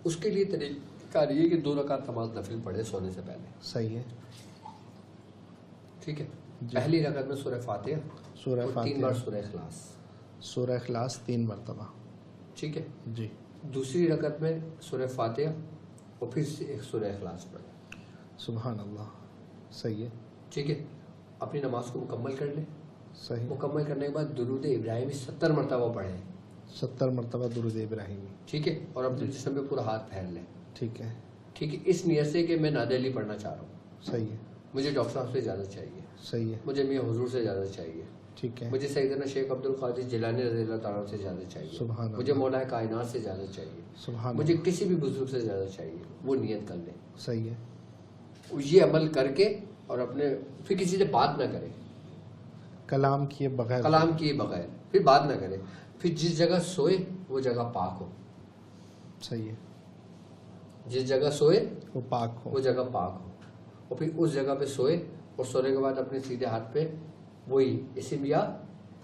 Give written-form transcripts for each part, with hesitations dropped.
اس کے لیے طریقہ کار یہ کہ 2 رکعت نماز نفل پڑھے سونے سے پہلے. صحیح ہے. ٹھیک ہے. پہلی رکعت میں سورہ فاتحہ، سورہ فاتحہ 3 بار سورہ اخلاص. سورہ اخلاص 3 مرتبہ. ٹھیک ہے. جی. دوسری رکعت میں سورہ فاتحہ اور پھر سے ایک سورہ اخلاص پڑھے. سبحان اللہ. صحیح ہے. ٹھیک ہے. اپنی نماز کو مکمل کر لیں. صحیح. مکمل کرنے کے بعد درود ابراہیمی 70 مرتبہ پڑھیں. 70 مرتبہ درود ابراہیمی. ٹھیک ہے. اور اپنے جسم پہ پورا ہاتھ پھیر لیں. ٹھیک ہے. ٹھیک ہے. اس نیت سے کہ میں نادیلی پڑھنا چاہ رہا ہوں. صحیح ہے. مجھے ڈاکٹر صاحب سے اجازت چاہیے. صحیح ہے. مجھے میاں حضور سے اجازت چاہیے. ٹھیک ہے. مجھے سیدنا شیخ عبد القادر جیلانی رضی اللہ تعالیٰ سے اجازت چاہیے. سبحان اللہ. مجھے مولا کائنات سے اجازت چاہیے. سبحان مجھے اللہ. کسی بھی بزرگ سے اجازت چاہیے. وہ نیت کر لیں. صحیح ہے. یہ عمل کر کے اور اپنے پھر کسی سے بات نہ کرے، کلام کیے بغیر. کلام کیے بغیر پھر بات نہ کرے. پھر جس جگہ سوئے وہ جگہ پاک ہو. صحیح ہے. جس جگہ سوئے وہ پاک ہو. وہ جگہ پاک ہو. اور پھر اس جگہ پہ سوئے اور سونے کے بعد اپنے سیدھے ہاتھ پہ وہی اسم یا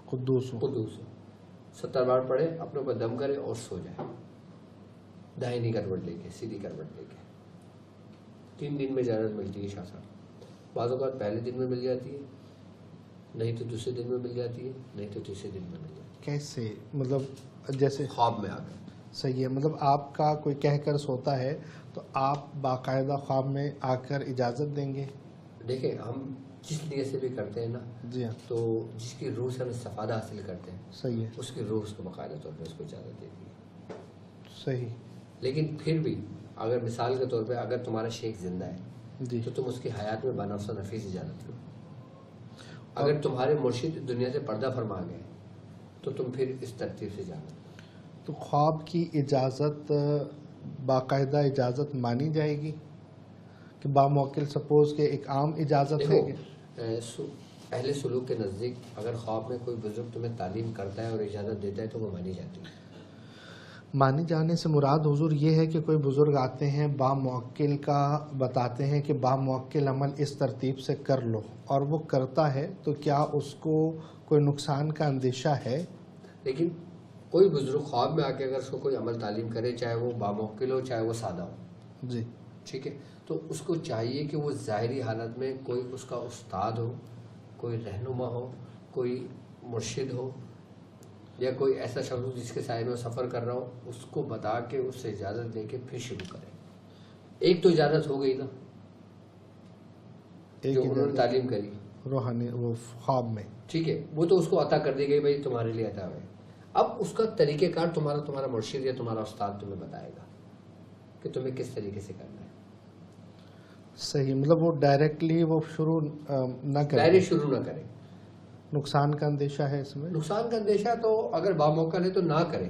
قدوس ہو. قدوس ہو 70 بار پڑھے، اپنے اوپر دم کرے اور سو جائے. داہنی کروٹ لے کے، سیدھی کروٹ لے کے. 3 دن میں اجازت ملتی ہے شاہ صاحب. بعض اوقات پہلے دن میں مل جاتی ہے، نہیں تو دوسرے دن میں مل جاتی ہے، نہیں تو تیسرے دن میں مل جاتی ہے. کیسے؟ مطلب جیسے خواب میں آ کر. صحیح ہے. مطلب آپ کا کوئی کہہ کر سوتا ہے تو آپ باقاعدہ خواب میں آ کر اجازت دیں گے؟ دیکھیں ہم جس نیت سے بھی کرتے ہیں نا، جی ہاں. تو جس کی روح سے ہم استفادہ حاصل کرتے ہیں صحیح ہے. اس کی روح اس کو باقاعدہ طور پہ اس کو اجازت دیتی ہے. صحیح. لیکن پھر بھی اگر مثال کے طور پہ اگر تمہارا شیخ زندہ ہے جی. تو تم اس کی حیات میں بنفس و نفیس اجازت لو. اگر تمہارے مرشد دنیا سے پردہ فرما گئے تو تم پھر اس ترتیب سے جانا. تو خواب کی اجازت باقاعدہ اجازت مانی جائے گی کہ باموکل سپوز کہ ایک عام اجازت ہے کہ اہل سلوک کے نزدیک اگر خواب میں کوئی بزرگ تمہیں تعلیم کرتا ہے اور اجازت دیتا ہے تو وہ مانی جاتی ہے. مانی جانے سے مراد حضور یہ ہے کہ کوئی بزرگ آتے ہیں باموکل کا بتاتے ہیں کہ باموکل عمل اس ترتیب سے کر لو اور وہ کرتا ہے تو کیا اس کو کوئی نقصان کا اندیشہ ہے؟ لیکن کوئی بزرگ خواب میں آ کے اگر اس کو کوئی عمل تعلیم کرے، چاہے وہ باموکل ہو چاہے وہ سادہ ہو، جی ٹھیک ہے، تو اس کو چاہیے کہ وہ ظاہری حالت میں کوئی اس کا استاد ہو، کوئی رہنما ہو، کوئی مرشد ہو یا کوئی ایسا شخص ہو جس کے سائے میں سفر کر رہا ہو، اس کو بتا کے اس سے اجازت لے کے پھر شروع کرے. ایک تو اجازت ہو گئی نا ایک جو انہوں نے تعلیم کری روحانی وہ خواب میں. ٹھیک ہے، وہ تو اس کو عطا کر دی گئی، بھائی تمہارے لیے عطا ہوئے. اب اس کا طریقہ کار تمہارا مرشد یا تمہارا استاد تمہیں بتائے گا کہ تمہیں کس طریقے سے کرنا ہے. صحیح. مطلب وہ ڈائریکٹلی وہ شروع نہ کرے. ڈائریکٹ شروع نہ کرے. نقصان کا اندیشہ ہے اس میں؟ نقصان کا اندیشہ تو اگر باموقع ہے تو نہ کرے.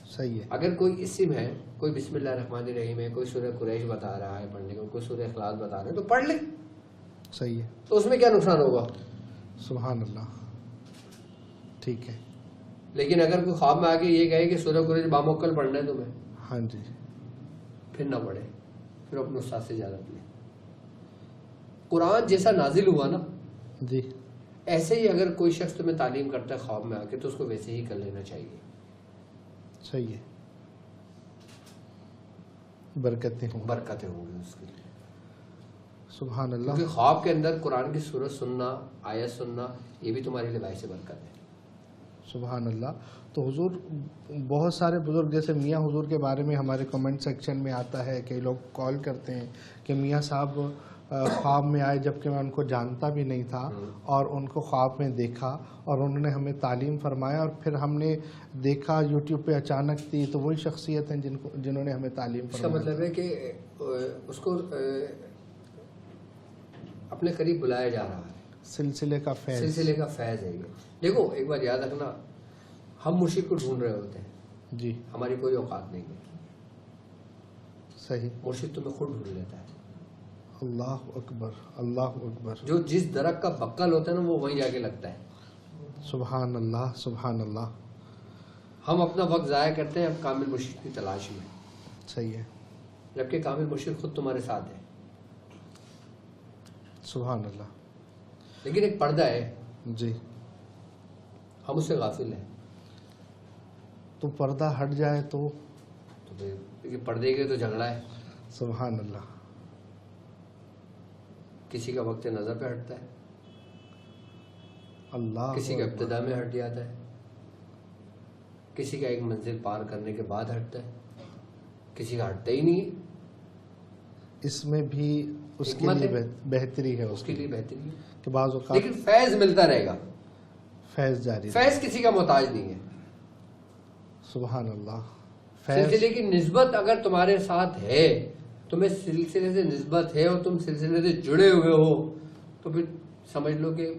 صحیح ہے. اگر کوئی اسم ہے، کوئی بسم اللہ الرحمن الرحیم ہے، کوئی سورہ قریش بتا رہا ہے پڑھنے کو، کوئی سورہ اخلاص بتا رہا ہے تو پڑھ لے. صحیح ہے. تو اس میں کیا نقصان ہوگا؟ سبحان اللہ. ٹھیک ہے. لیکن اگر کوئی خواب میں آ کے یہ کہے کہ سورہ قریش باموقع پڑھنا ہے تمہیں، ہاں جی، پھر نہ پڑھے، پھر اپنے استاد سے اجازت لے. قرآن جیسا نازل ہوا نا جی ایسے ہی اگر کوئی شخص تمہیں تعلیم کرتا ہے خواب میں آ کے تو اس کو ویسے ہی کر لینا چاہیے. صحیح ہے. برکتیں ہوں. برکتیں ہوں گی اس کی. سبحان اللہ. کیونکہ خواب کے اندر قرآن کی سورت سننا، آیت سننا، یہ بھی تمہارے لیے باعث برکت ہے. سبحان اللہ. تو حضور بہت سارے بزرگ جیسے میاں حضور کے بارے میں ہمارے کمنٹ سیکشن میں آتا ہے، کئی لوگ کال کرتے ہیں کہ میاں صاحب خواب میں آئے جبکہ میں ان کو جانتا بھی نہیں تھا اور ان کو خواب میں دیکھا اور انہوں نے ہمیں تعلیم فرمایا اور پھر ہم نے دیکھا یوٹیوب پہ اچانک تھی تو وہی شخصیت ہیں جنہوں نے ہمیں تعلیم فرمایا. اس کا مطلب ہے کہ اس کو اپنے قریب بلایا جا رہا ہے. سلسلے کا فیض ہے یہ. دیکھو ایک بات یاد رکھنا، ہم مرشد کو ڈھونڈ رہے ہوتے ہیں جی، ہماری کوئی اوقات نہیں ہے. صحیح. مرشد تمہیں خود ڈھونڈ لیتا ہے. اللہ اکبر، اللہ اکبر. جو جس درخت کا بکل ہوتا ہے نا وہ وہیں جا کے لگتا ہے. سبحان اللہ، سبحان اللہ. ہم اپنا وقت ضائع کرتے ہیں اب کامل مرشد کی تلاش میں. صحیح ہے. جبکہ کامل مرشد خود تمہارے ساتھ ہے. سبحان اللہ. لیکن ایک پردہ ہے جی، ہم اس سے غافل ہیں. تو پردہ ہٹ جائے تو پھر کہ پردے کے تو جھگڑا ہے، سبحان اللہ. کسی کا وقت نظر پہ ہٹتا ہے، اللہ کسی کا ابتدا میں ہٹ جاتا ہے، کسی کا ایک منزل پار کرنے کے بعد ہٹتا ہے، کسی کا ہٹتا ہی نہیں ہے. اس میں بھی اس کے حکمت لیے ہے، بہتری ہے، اس کے لیے بہتری ہے. کہ بعض اوقات لیکن فیض ملتا رہے گا، فیض جاری رہے. فیض کسی کا محتاج نہیں ہے. سبحان اللہ. فیض سلسلے کی نسبت اگر تمہارے ساتھ ہے، تمہیں سلسلے سے نسبت ہے اور تم سلسلے سے جڑے ہوئے ہو، تو پھر سمجھ لو کہ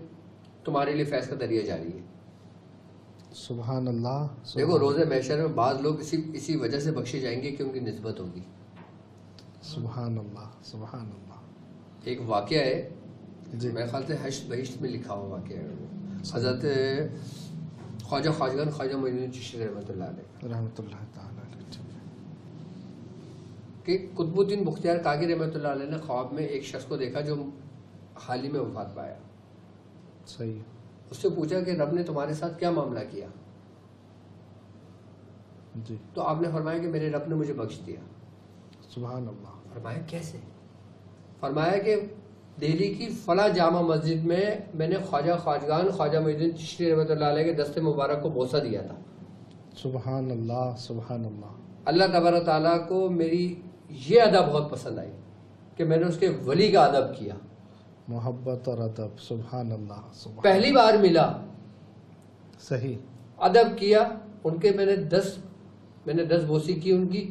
تمہارے لیے فیض کا دریا جاری ہے. سبحان اللہ. دیکھو روز محشر میں بعض لوگ اسی وجہ سے بخشے جائیں گے کہ ان کی نسبت ہوگی. سبحان اللہ. سبحان اللہ. ایک واقعہ ہے، جی. میرے خیال سے حشر بہشت میں لکھا ہوا واقعہ ہے. حضرت خواجہ خواجگان خواجہ معین الدین چشتی رحمۃ اللہ علیہ رحمۃ اللہ تعالی علیہ. کہ قطب الدین بختیار کاکی رحمۃ اللہ علیہ نے خواب میں ایک شخص کو دیکھا جو حال ہی میں وفات پایا. صحیح. اس سے پوچھا کہ رب نے تمہارے ساتھ کیا معاملہ کیا؟ جی. تو آپ نے فرمایا کہ میرے رب نے مجھے بخش دیا. سبحان اللہ. فرمایا کیسے؟ فرمایا کہ دہلی کی فلاں جامع مسجد میں نے خواجہ خواجگان خواجہ معین الدین چشتی رحمۃ اللہ علیہ کے دست مبارک کو بوسہ دیا تھا. سبحان اللہ. سبحان اللہ. اللہ تبارک تعالیٰ کو میری یہ ادا بہت پسند آئی کہ میں نے اس کے ولی کا ادب کیا. محبت اور ادب. سبحان اللہ. سبحان. پہلی بار ملا، صحیح. ادب کیا ان کے، میں نے 10 بوسی کی ان کی،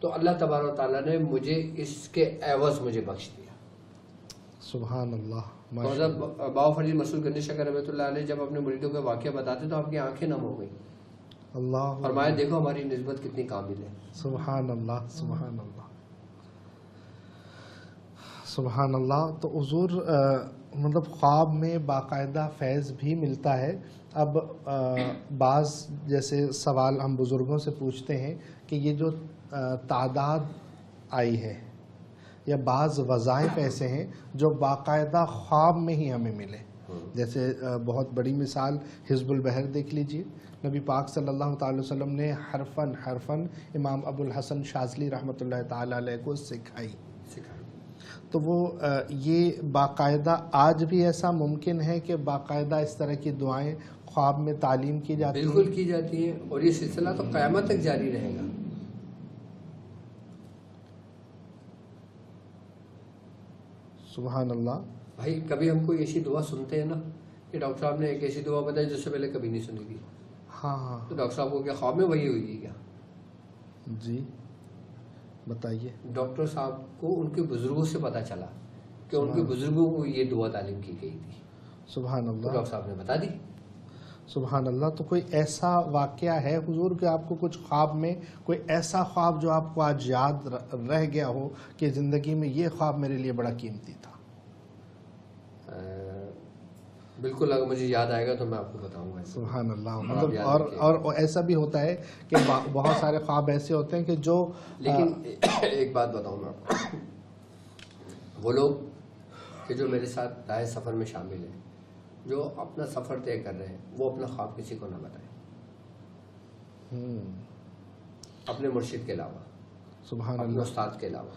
تو اللہ تبارک تعالیٰ نے مجھے اس کے عوض مجھے بخش دیا. سبحان اللہ. حضرت بابا فرید مسعود گنج شکر رحمۃ اللہ علیہ جب اپنے مریدوں کے واقعہ بتاتے تو آپ کی آنکھیں نم ہو گئی. اللہ. فرمایا دیکھو ہماری نسبت کتنی کامل ہے. سبحان اللہ. سبحان اللہ. سبحان اللہ. تو حضور مطلب خواب میں باقاعدہ فیض بھی ملتا ہے. اب بعض جیسے سوال ہم بزرگوں سے پوچھتے ہیں کہ یہ جو تعداد آئی ہے یا بعض وظائف ایسے ہیں جو باقاعدہ خواب میں ہی ہمیں ملے، جیسے بہت بڑی مثال حزب البحر دیکھ لیجئے. نبی پاک صلی اللہ تعالی وسلم نے حرفاً امام ابو الحسن شاذلی رحمۃ اللہ تعالی علیہ کو سکھائی. تو وہ یہ باقاعدہ آج بھی ایسا ممکن ہے کہ باقاعدہ اس طرح کی دعائیں خواب میں تعلیم کی جاتی ہیں؟ بالکل کی جاتی ہیں، اور یہ سلسلہ تو قیامت تک جاری رہے گا. سبحان اللہ. بھائی کبھی ہم کوئی ایسی دعا سنتے ہیں نا کہ ڈاکٹر صاحب نے ایک ایسی دعا بتائی جس سے پہلے کبھی نہیں سنی تھی، ہاں. تو ڈاکٹر صاحب کو کیا خواب میں وہی ہوئی تھی کیا؟ جی بتائیے. ڈاکٹر صاحب کو ان کے بزرگوں سے پتا چلا کہ ان کے بزرگوں کو یہ دعا تعلیم کی گئی تھی. سبحان تو اللہ. ڈاکٹر صاحب نے بتا دی. سبحان اللہ. تو کوئی ایسا واقعہ ہے حضور کہ آپ کو کچھ خواب میں کوئی ایسا خواب جو آپ کو آج یاد رہ گیا ہو کہ زندگی میں یہ خواب میرے لیے بڑا قیمتی تھا؟ بالکل اگر مجھے یاد آئے گا تو میں آپ کو بتاؤں گا. سبحان اللہ. آپ مطلب یاد اور ایسا بھی ہوتا ہے کہ بہت سارے خواب ایسے ہوتے ہیں کہ جو لیکن ایک بات بتاؤں میں آپ کو، وہ لوگ کہ جو میرے ساتھ رائے سفر میں شامل ہیں، جو اپنا سفر طے کر رہے ہیں، وہ اپنا خواب کسی کو نہ بتائیں اپنے مرشد کے علاوہ، سبحان اپنے اللہ. استاد کے علاوہ.